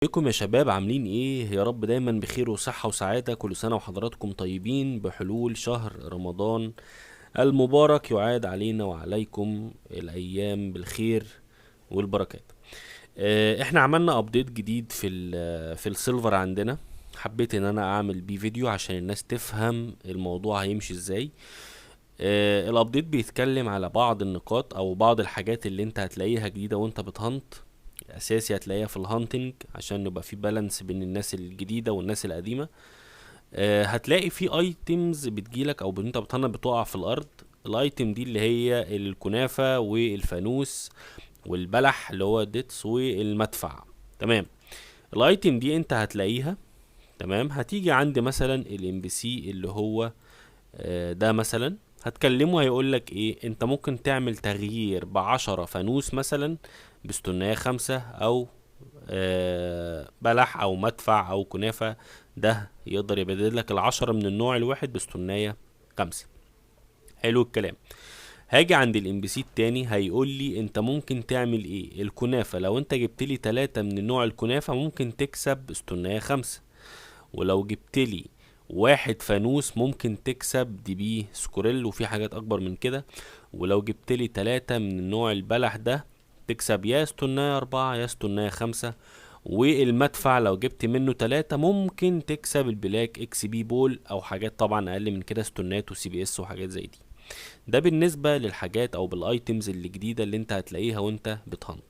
ازيكم يا شباب؟ عاملين ايه؟ يا رب دايما بخير وصحة وسعادة. كل سنة وحضراتكم طيبين بحلول شهر رمضان المبارك. يعاد علينا وعليكم الايام بالخير والبركات. احنا عملنا ابديت جديد في السيلفر عندنا. حبيت ان انا اعمل بيه فيديو عشان الناس تفهم الموضوع هيمشي ازاي. الابديت بيتكلم على بعض النقاط او بعض الحاجات اللي انت هتلاقيها جديدة وانت بتهنت. اساسي هتلاقيها في الهانتنج عشان يبقى في بالانس بين الناس الجديده والناس القديمه. هتلاقي في ايتمز بتجيلك او انت بتهنت بتقع في الارض. الايتم دي اللي هي الكنافه والفانوس والبلح اللي هو الديتس والمدفع. تمام. الايتم دي انت هتلاقيها. تمام. هتيجي عند مثلا الام بي سي اللي هو ده مثلا. هتكلمه هيقولك ايه؟ انت ممكن تعمل تغيير ب10 فانوس مثلا باستناية 5 او بلح او مدفع او كنافة. ده يقدر يبدل لك ال10 من النوع الواحد باستناية 5. حلو الكلام. هاجي عند الام بي سي التاني هيقول لي انت ممكن تعمل ايه؟ الكنافة لو انت جبت لي 3 من النوع الكنافة ممكن تكسب استناية 5. ولو جبت لي واحد فانوس ممكن تكسب دي بي سكوريل وفي حاجات اكبر من كده. ولو جبت لي 3 من النوع البلح ده تكسب يا استناية 4 يا استناية 5. والمدفع لو جبت منه 3 ممكن تكسب البلاك اكس بي بول او حاجات طبعا اقل من كده، استنات وسي بي اس وحاجات زي دي. ده بالنسبة للحاجات او بالايتمز اللي جديدة اللي انت هتلاقيها وانت بتهنت.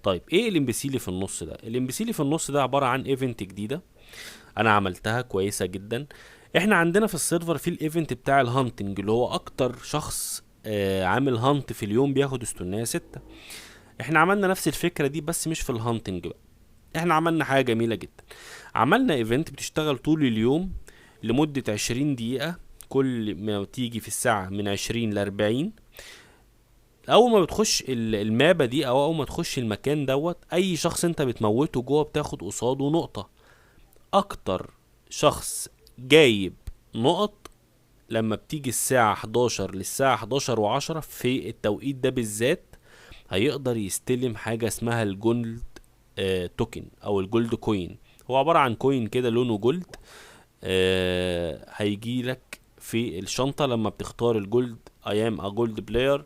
طيب ايه الام بي سي اللي في النص ده؟ الام بي سي اللي في النص ده عبارة عن ايفنت جديدة انا عملتها كويسة جدا. احنا عندنا في السيرفر في الايفنت بتاع الهانتنج اللي هو اكتر شخص عامل هانت في اليوم بياخد استناية 6. احنا عملنا نفس الفكرة دي بس مش في الهانتنج بقى. احنا عملنا حاجة جميلة جدا. عملنا ايفنت بتشتغل طول اليوم لمدة 20 دقيقة. كل ما تيجي في الساعة من 20 ل40. اول ما بتخش المابة دي او اول ما تخش المكان دوت اي شخص انت بتموته جوه بتاخد قصاده نقطة. اكتر شخص جايب نقط لما بتيجي الساعة 11 للساعة 11 و10 في التوقيت ده بالذات هيقدر يستلم حاجة اسمها الجولد توكن او الجولد كوين. هو عبارة عن كوين كده لونه جولد. هيجي لك في الشنطة لما بتختار الجولد ايام ا جولد بلاير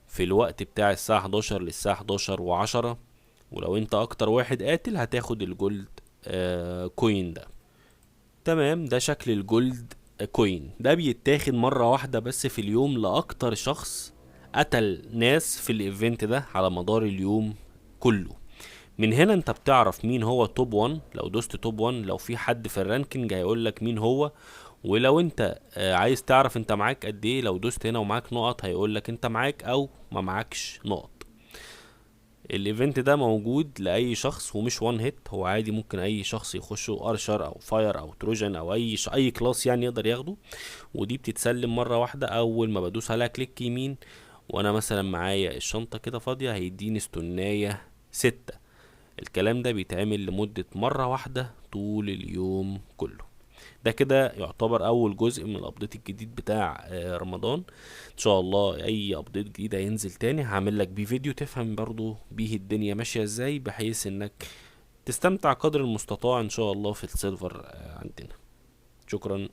في الوقت بتاع الساعة 11 للساعة 11 و10. ولو انت اكتر واحد قاتل هتاخد الجولد كوين ده. تمام. ده شكل الجولد كوين. ده بيتاخد مرة واحدة بس في اليوم لأكتر شخص قتل ناس في الايفنت ده على مدار اليوم كله. من هنا انت بتعرف مين هو توب 1. لو دوست توب 1 لو في حد في الرانكينج هيقولك مين هو. ولو انت عايز تعرف انت معاك قد ايه لو دوست هنا ومعاك نقط هيقولك انت معاك او ما معاكش نقط. الايفنت ده موجود لاي شخص ومش وان هيت. هو عادي ممكن اي شخص يخشه ارشر او فاير او تروجن او اي كلاس يعني يقدر ياخده. ودي بتتسلم مرة واحدة اول ما بدوس عليها كليك يمين. وانا مثلا معايا الشنطة كده فاضية هيديني استناية 6. الكلام ده بيتعمل لمدة مرة واحدة طول اليوم كله. ده كده يعتبر اول جزء من الابديت الجديد بتاع رمضان. ان شاء الله اي ابديت جديد هينزل تاني هعمل لك بيه فيديو تفهم برضو بيه الدنيا ماشية ازاي بحيث انك تستمتع قدر المستطاع ان شاء الله في السيرفر عندنا. شكرا.